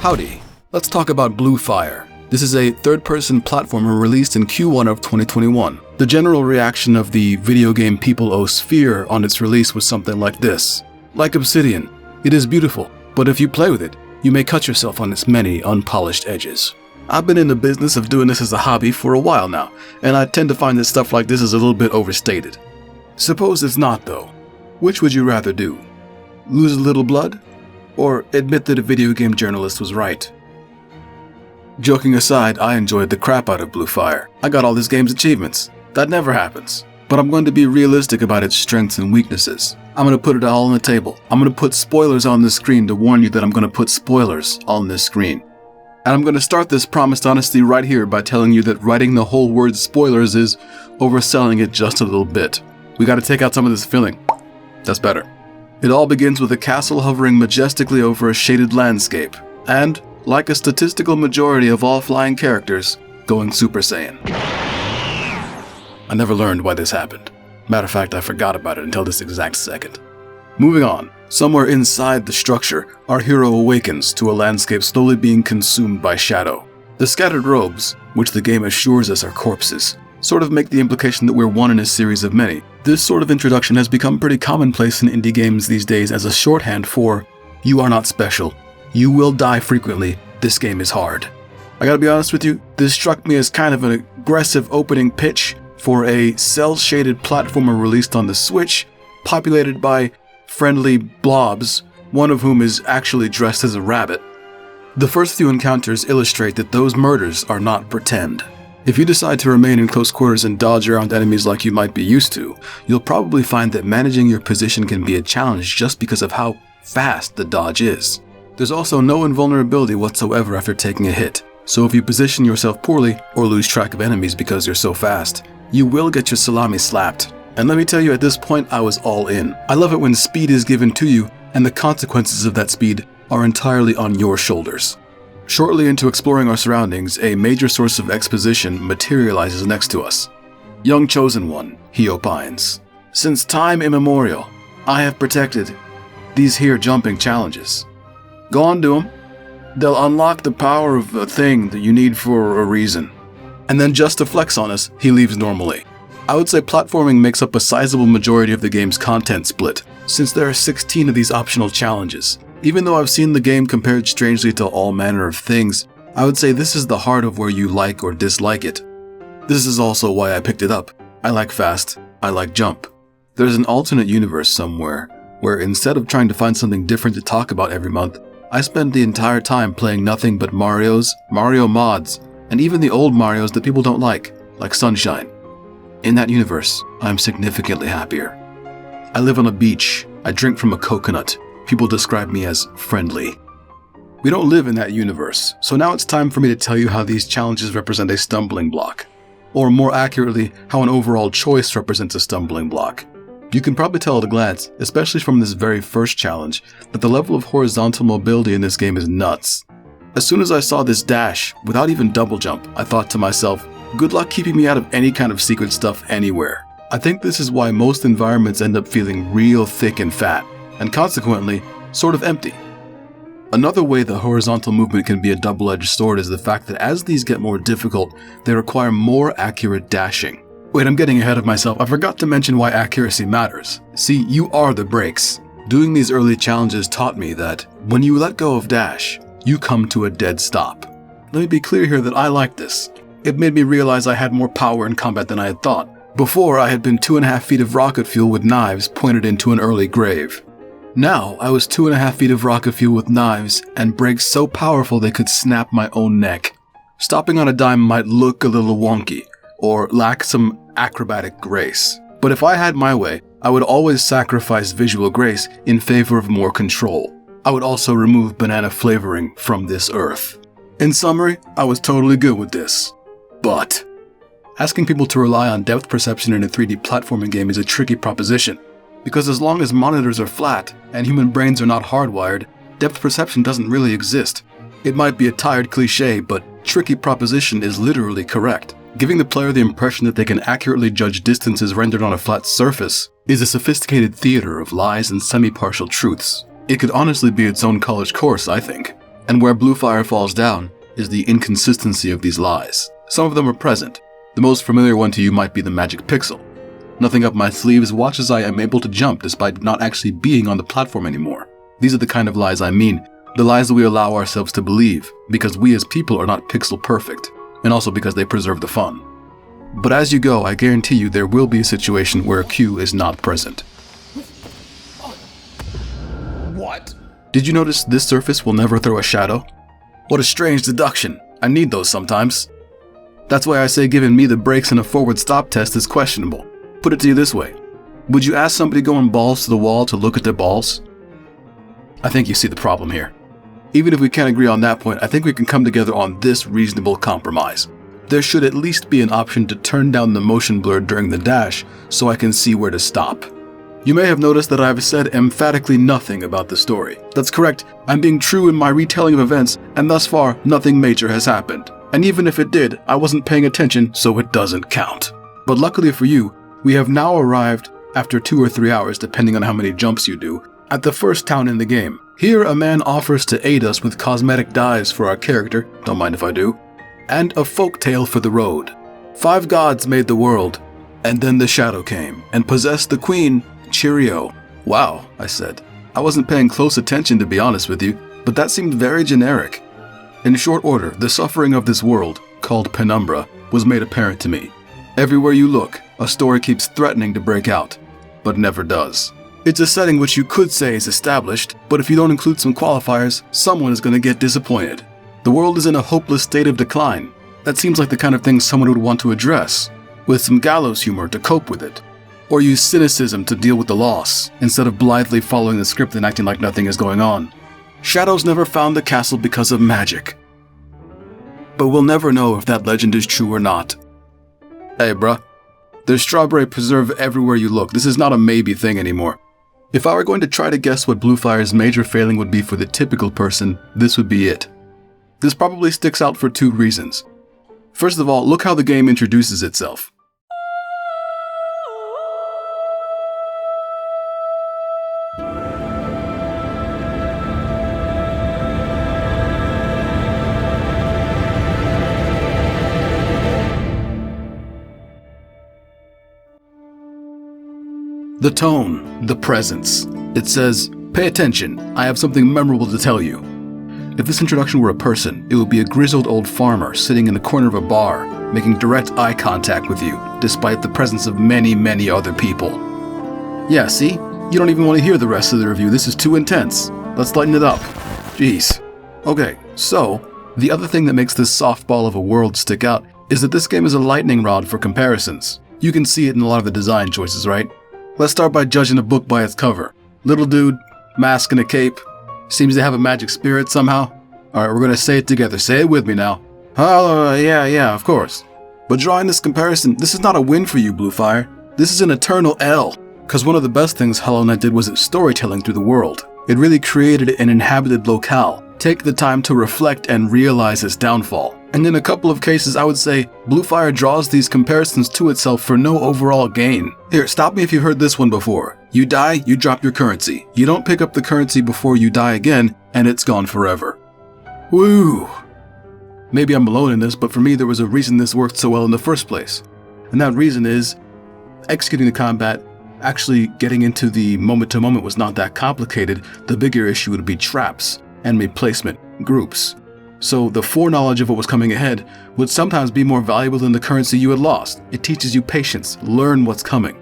Howdy, let's talk about Blue Fire. This is a third-person platformer released in Q1 of 2021. The general reaction of the video game ᴅᴏᴇsᴜ on its release was something like this. Like Obsidian, it is beautiful, but if you play with it, you may cut yourself on its many unpolished edges. I've been in the business of doing this as a hobby for a while now, and I tend to find that stuff like this is a little bit overstated. Suppose it's not though. Which would you rather do? Lose a little blood? Or admit that a video game journalist was right? Joking aside, I enjoyed the crap out of Blue Fire. I got all this game's achievements. That never happens. But I'm going to be realistic about its strengths and weaknesses. I'm going to put it all on the table. I'm going to put spoilers on the screen to warn you that I'm going to put spoilers on this screen. And I'm going to start this promised honesty right here by telling you that writing the whole word spoilers is overselling it just a little bit. We got to take out some of this filling. That's better. It all begins with a castle hovering majestically over a shaded landscape, and, like a statistical majority of all flying characters, going Super Saiyan. I never learned why this happened. Matter of fact, I forgot about it until this exact second. Moving on, somewhere inside the structure, our hero awakens to a landscape slowly being consumed by shadow. The scattered robes, which the game assures us are corpses, sort of make the implication that we're one in a series of many. This sort of introduction has become pretty commonplace in indie games these days as a shorthand for, you are not special, you will die frequently, this game is hard. I gotta be honest with you, this struck me as kind of an aggressive opening pitch for a cel-shaded platformer released on the Switch, populated by friendly blobs, one of whom is actually dressed as a rabbit. The first few encounters illustrate that those murders are not pretend. If you decide to remain in close quarters and dodge around enemies like you might be used to, you'll probably find that managing your position can be a challenge just because of how fast the dodge is. There's also no invulnerability whatsoever after taking a hit, so if you position yourself poorly or lose track of enemies because you're so fast, you will get your salami slapped. And let me tell you, at this point I was all in. I love it when speed is given to you and the consequences of that speed are entirely on your shoulders. Shortly into exploring our surroundings, a major source of exposition materializes next to us. Young Chosen One, he opines. Since time immemorial, I have protected these here jumping challenges. Go on, do them. They'll unlock the power of a thing that you need for a reason. And then just to flex on us, he leaves normally. I would say platforming makes up a sizable majority of the game's content split, since there are 16 of these optional challenges. Even though I've seen the game compared strangely to all manner of things, I would say this is the heart of where you like or dislike it. This is also why I picked it up. I like fast, I like jump. There's an alternate universe somewhere, where instead of trying to find something different to talk about every month, I spend the entire time playing nothing but Marios, Mario mods, and even the old Marios that people don't like Sunshine. In that universe, I'm significantly happier. I live on a beach, I drink from a coconut. People describe me as friendly. We don't live in that universe, so now it's time for me to tell you how these challenges represent a stumbling block. Or more accurately, how an overall choice represents a stumbling block. You can probably tell at a glance, especially from this very first challenge, that the level of horizontal mobility in this game is nuts. As soon as I saw this dash, without even double jump, I thought to myself, good luck keeping me out of any kind of secret stuff anywhere. I think this is why most environments end up feeling real thick and fat, and consequently, sort of empty. Another way the horizontal movement can be a double-edged sword is the fact that as these get more difficult, they require more accurate dashing. Wait, I'm getting ahead of myself. I forgot to mention why accuracy matters. See, you are the brakes. Doing these early challenges taught me that when you let go of dash, you come to a dead stop. Let me be clear here that I like this. It made me realize I had more power in combat than I had thought. Before, I had been 2.5 feet of rocket fuel with knives pointed into an early grave. Now, I was 2.5 feet of rocket fuel with knives and brakes so powerful they could snap my own neck. Stopping on a dime might look a little wonky, or lack some acrobatic grace. But if I had my way, I would always sacrifice visual grace in favor of more control. I would also remove banana flavoring from this earth. In summary, I was totally good with this. But asking people to rely on depth perception in a 3D platforming game is a tricky proposition. Because as long as monitors are flat and human brains are not hardwired, depth perception doesn't really exist. It might be a tired cliche, but tricky proposition is literally correct. Giving the player the impression that they can accurately judge distances rendered on a flat surface is a sophisticated theater of lies and semi-partial truths. It could honestly be its own college course, I think. And where Bluefire falls down is the inconsistency of these lies. Some of them are present. The most familiar one to you might be the magic pixel. Nothing up my sleeves, watch as I am able to jump despite not actually being on the platform anymore. These are the kind of lies I mean, the lies that we allow ourselves to believe, because we as people are not pixel perfect, and also because they preserve the fun. But as you go, I guarantee you there will be a situation where a cue is not present. What? Did you notice this surface will never throw a shadow? What a strange deduction. I need those sometimes. That's why I say giving me the brakes in a forward stop test is questionable. Put it to you this way. Would you ask somebody going balls to the wall to look at their balls? I think you see the problem here. Even if we can't agree on that point, I think we can come together on this reasonable compromise. There should at least be an option to turn down the motion blur during the dash so I can see where to stop. You may have noticed that I have said emphatically nothing about the story. That's correct, I'm being true in my retelling of events, and thus far, nothing major has happened. And even if it did, I wasn't paying attention, so it doesn't count. But luckily for you, we have now arrived, after 2 or 3 hours depending on how many jumps you do, at the first town in the game. Here a man offers to aid us with cosmetic dyes for our character, don't mind if I do, and a folk tale for the road. 5 gods made the world, and then the shadow came, and possessed the queen. Cheerio. Wow, I said. I wasn't paying close attention to be honest with you, but that seemed very generic. In short order, the suffering of this world, called penumbra, was made apparent to me. Everywhere you look, a story keeps threatening to break out, but never does. It's a setting which you could say is established, but if you don't include some qualifiers, someone is going to get disappointed. The world is in a hopeless state of decline. That seems like the kind of thing someone would want to address, with some gallows humor to cope with it. Or use cynicism to deal with the loss, instead of blithely following the script and acting like nothing is going on. Shadows never found the castle because of magic. But we'll never know if that legend is true or not. Hey bruh, there's strawberry preserve everywhere you look. This is not a maybe thing anymore. If I were going to try to guess what Bluefire's major failing would be for the typical person, this would be it. This probably sticks out for 2 reasons. First of all, look how the game introduces itself. The tone, the presence. It says, pay attention, I have something memorable to tell you. If this introduction were a person, it would be a grizzled old farmer sitting in the corner of a bar, making direct eye contact with you, despite the presence of many, many other people. Yeah, see? You don't even want to hear the rest of the review, this is too intense. Let's lighten it up. Jeez. Okay, so, the other thing that makes this softball of a world stick out is that this game is a lightning rod for comparisons. You can see it in a lot of the design choices, right? Let's start by judging a book by its cover. Little dude, mask and a cape, seems to have a magic spirit somehow. Alright, we're gonna say it together. Say it with me now. Oh, yeah, of course. But drawing this comparison, this is not a win for you, Bluefire. This is an eternal L. Because one of the best things Hollow Knight did was its storytelling through the world. It really created an inhabited locale. Take the time to reflect and realize its downfall. And in a couple of cases, I would say, Bluefire draws these comparisons to itself for no overall gain. Here, stop me if you've heard this one before. You die, you drop your currency. You don't pick up the currency before you die again, and it's gone forever. Woo! Maybe I'm alone in this, but for me there was a reason this worked so well in the first place. And that reason is, executing the combat, actually getting into the moment-to-moment was not that complicated. The bigger issue would be traps, enemy placement, groups. So the foreknowledge of what was coming ahead would sometimes be more valuable than the currency you had lost. It teaches you patience, learn what's coming.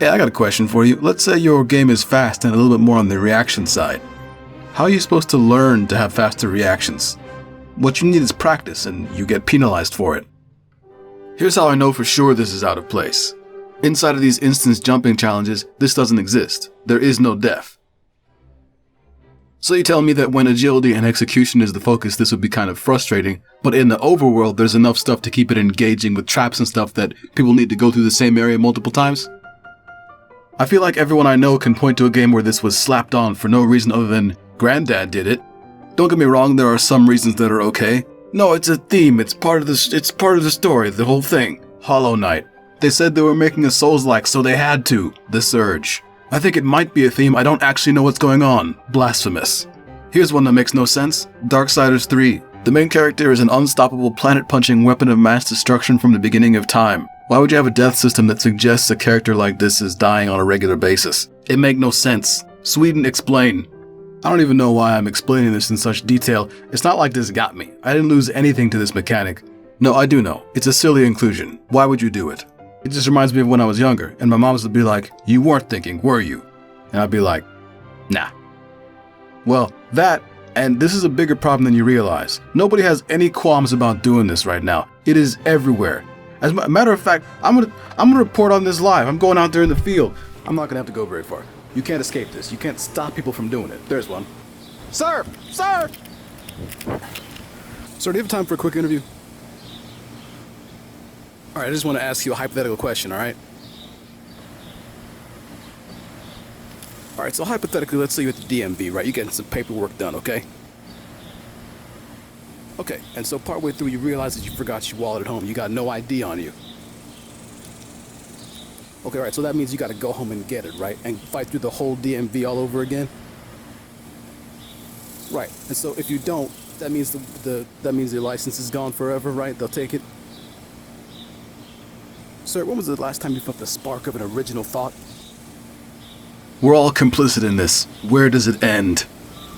Hey, I got a question for you. Let's say your game is fast and a little bit more on the reaction side. How are you supposed to learn to have faster reactions? What you need is practice, and you get penalized for it. Here's how I know for sure this is out of place. Inside of these instance jumping challenges, this doesn't exist. There is no death. So you tell me that when agility and execution is the focus, this would be kind of frustrating, but in the overworld, there's enough stuff to keep it engaging with traps and stuff that people need to go through the same area multiple times? I feel like everyone I know can point to a game where this was slapped on for no reason other than Granddad did it. Don't get me wrong, there are some reasons that are okay. No, it's a theme, it's part of the story, the whole thing. Hollow Knight. They said they were making a Souls-like, so they had to. The Surge. I think it might be a theme, I don't actually know what's going on. Blasphemous. Here's one that makes no sense. Darksiders 3. The main character is an unstoppable planet-punching weapon of mass destruction from the beginning of time. Why would you have a death system that suggests a character like this is dying on a regular basis? It make no sense. Sweden, explain. I don't even know why I'm explaining this in such detail. It's not like this got me. I didn't lose anything to this mechanic. No, I do know. It's a silly inclusion. Why would you do it? It just reminds me of when I was younger, and my moms would be like, "You weren't thinking, were you?" And I'd be like, "Nah." Well, that, and this is a bigger problem than you realize. Nobody has any qualms about doing this right now. It is everywhere. As a matter of fact, I'm gonna report on this live. I'm going out there in the field. I'm not gonna have to go very far. You can't escape this. You can't stop people from doing it. There's one. Sir! Sir! Sir, do you have time for a quick interview? Alright, I just want to ask you a hypothetical question, alright? Alright, so hypothetically, let's say you're at the DMV, right? You're getting some paperwork done, okay? Okay, and so partway through you realize that you forgot your wallet at home. You got no ID on you. Okay, alright, so that means you gotta go home and get it, right? And fight through the whole DMV all over again? Right, and so if you don't, that means that means your license is gone forever, right? They'll take it. Sir, when was the last time you felt the spark of an original thought? We're all complicit in this. Where does it end?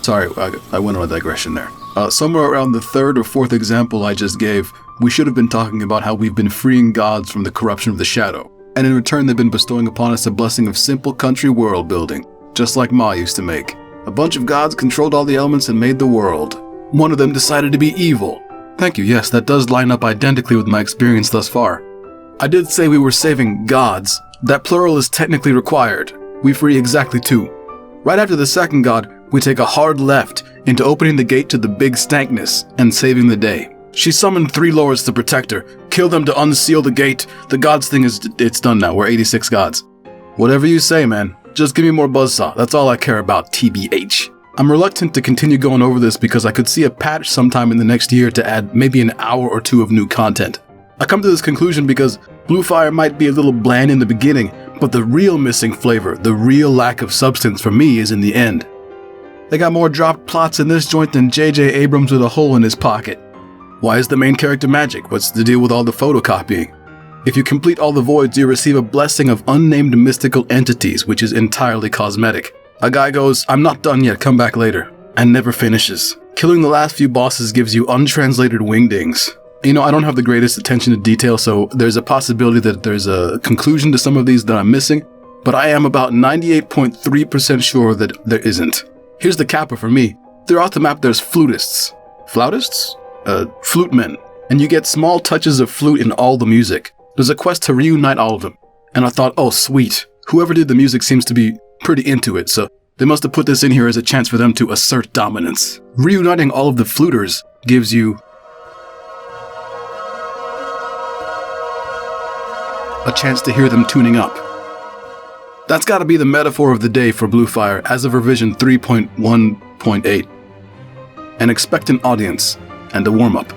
Sorry, I went on a digression there. Somewhere around the third or fourth example I just gave, we should have been talking about how we've been freeing gods from the corruption of the shadow. And in return they've been bestowing upon us a blessing of simple country world building, just like Ma used to make. A bunch of gods controlled all the elements and made the world. One of them decided to be evil. Thank you, yes, that does line up identically with my experience thus far. I did say we were saving gods. That plural is technically required. We free exactly 2. Right after the second god, we take a hard left into opening the gate to the big stankness and saving the day. She summoned 3 lords to protect her, kill them to unseal the gate. The gods thing it's done now, we're 86 gods. Whatever you say, man. Just give me more buzzsaw, that's all I care about, TBH. I'm reluctant to continue going over this because I could see a patch sometime in the next year to add maybe an hour or 2 of new content. I come to this conclusion because Blue Fire might be a little bland in the beginning, but the real missing flavor, the real lack of substance for me is in the end. They got more dropped plots in this joint than J.J. Abrams with a hole in his pocket. Why is the main character magic? What's the deal with all the photocopying? If you complete all the voids, you receive a blessing of unnamed mystical entities, which is entirely cosmetic. A guy goes, "I'm not done yet, come back later," and never finishes. Killing the last few bosses gives you untranslated wingdings. You know, I don't have the greatest attention to detail, so there's a possibility that there's a conclusion to some of these that I'm missing, but I am about 98.3% sure that there isn't. Here's the capper for me. Throughout the map there's flutists. Flautists? Flute men. And you get small touches of flute in all the music. There's a quest to reunite all of them. And I thought, oh sweet, whoever did the music seems to be pretty into it, so they must have put this in here as a chance for them to assert dominance. Reuniting all of the fluters gives you a chance to hear them tuning up. That's gotta be the metaphor of the day for Blue Fire as of revision 3.1.8. An expectant audience and a warm-up.